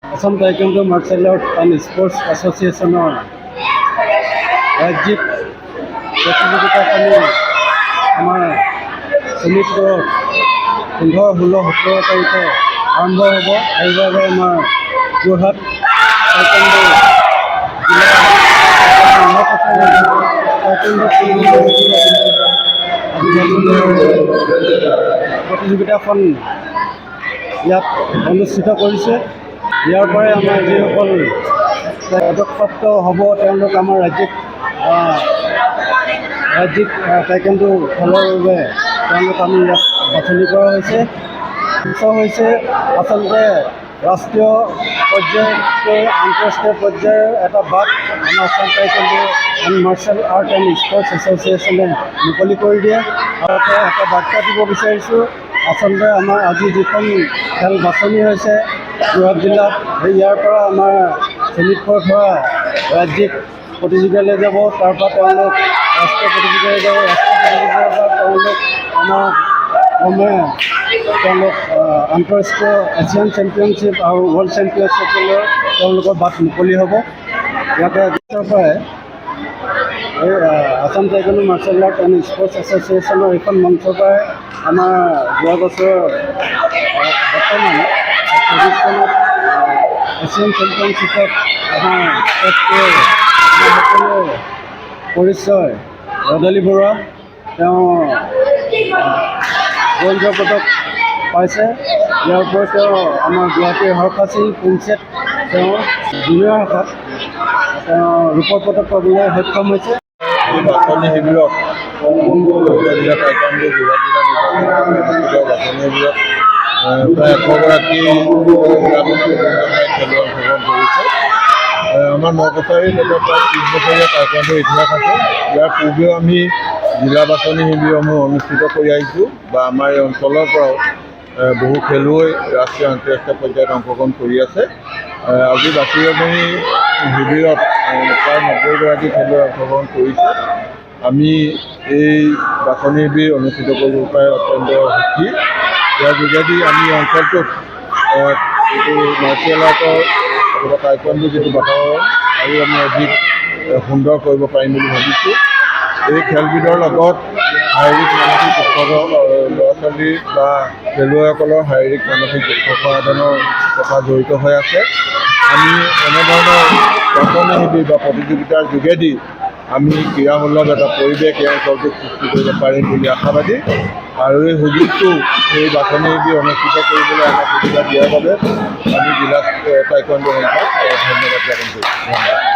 Assam taekwondo martial art and sports এছ'চিয়েশ্যনৰ ৰাজ্যিক প্ৰতিযোগিতাখনি আমাৰ শোণিতপুৰত 15, 16, 17 তাৰিখে আৰম্ভ হ'ব। সেইবাবে আমাৰ যোৰহাট টাইকোৱাণ্ডো প্ৰতিযোগিতাখন ইয়াত অনুষ্ঠিত কৰিছে। ইয়াৰ পৰাই আমাৰ যিসকল পদকপ্ৰাপ্ত হ'ব তেওঁলোক আমাৰ ৰাজ্যিক টাইকোৱাণ্ডো খেলৰ বাবে তেওঁলোক আমি ইয়াত বাছনি কৰা হৈছে। আচলতে ৰাষ্ট্ৰীয় পৰ্যায়তকৈ আন্তঃৰাষ্ট্ৰীয় পৰ্যায়ৰ এটা বাট আমাৰ Assam taekwondo and martial art and sports এছ'চিয়েশ্যনে মুকলি কৰি দিয়ে। আৰু এটা বাৰ্তা দিব বিচাৰিছোঁ, আচলতে আমাৰ আজি যিখন খেল বাছনি হৈছে যোৰহাট জিলাত, ইয়াৰ পৰা আমাৰ শোণিতপুৰৰ পৰা ৰাজ্যিক প্ৰতিযোগিতালৈ যাব, তাৰপৰা তেওঁলোক ৰাষ্ট্ৰীয় প্ৰতিযোগিতালৈ যাব, ৰাষ্ট্ৰীয় প্ৰতিযোগিতাৰ পৰা তেওঁলোক আন্তঃৰাষ্ট্ৰীয় এছিয়ান চেম্পিয়নশ্বিপ আৰু ৱৰ্ল্ড চেম্পিয়নশ্বিপলৈ তেওঁলোকৰ বাট মুকলি হ'ব। ইয়াতে পৰাই এই Assam taekwondo martial art and sports এছ'চিয়েশ্যনৰ এইখন মঞ্চৰ পৰাই আমাৰ যোৱা বছৰ বৰ্তমান 24 চনত এছিয়ান চেম্পিয়নশ্বিপত আমাৰ সকলোৰে পৰিচয় ৰদালি বৰুৱা, তেওঁ ব্ৰঞ্জৰ পদক পাইছে। ইয়াৰ ওপৰত তেওঁ আমাৰ গুৱাহাটীৰ হৰ্ষ সিং পুঞ্চেত তেওঁ জুনিয়ৰ শাখাত তেওঁ ৰূপৰ পদক পাবলৈ সক্ষম হৈছে। এই বাছনি শিবিৰত জিলা টাইকোৱাণ্ডো যোৰহাট জিলা বাছনি শিবিৰত প্ৰায় 100গৰাকী খেলুৱৈ অংশগ্ৰহণ কৰিছে। আমাৰ নকছাৰীত এটা প্ৰায় 30 বছৰীয়া টাইকোৱাণ্ডো ইতিহাস আছে। ইয়াৰ পূৰ্বেও আমি জিলা বাছনি শিবিৰসমূহ অনুষ্ঠিত কৰি আহিছোঁ বা আমাৰ এই অঞ্চলৰ পৰাও বহু খেলুৱৈ ৰাষ্ট্ৰীয় আন্তঃৰাষ্ট্ৰীয় পৰ্যায়ত অংশগ্ৰহণ কৰি আছে। আজি বাছনি শিবিৰত প্ৰায় 90গৰাকী খেলুৱৈ অংশগ্ৰহণ কৰিছে। আমি এই বাছনি শিবিৰ অনুষ্ঠিত কৰিব পাই অত্যন্ত সুখী। ইয়াৰ যোগেদি আমি অঞ্চলটোত এইটো মাৰ্চিয়েল আৰ্টৰ অথবা টাইকোৱাণ্ডো যিটো বাতাৱৰণ আৰু আমি অধিক সুন্দৰ কৰিব পাৰিম বুলি ভাবিছোঁ। এই খেলবিধৰ লগত শাৰীৰিক মানসিক উৎকৰ্ষৰ ল'ৰা ছোৱালী বা খেলুৱৈসকলৰ শাৰীৰিক মানসিক উৎকৰ্ষ সাধনৰ কথা জড়িত হৈ আছে। আমি এনেধৰণৰ বাছনি শিবিৰ বা প্ৰতিযোগিতাৰ যোগেদি আমি ক্ৰীড়ামূলক এটা পৰিৱেশ এই অঞ্চলটোত সৃষ্টি কৰিব পাৰিম বুলি আশাবাদী। আৰু এই সুযোগটো এই বাছনি শিবিৰ অনুষ্ঠিত কৰিবলৈ আমাক সুবিধা দিয়াৰ বাবে আমি জিলা টাইকোৱাণ্ডো সংঘক ধন্যবাদ জ্ঞাপন কৰিছোঁ। ধন্যবাদ।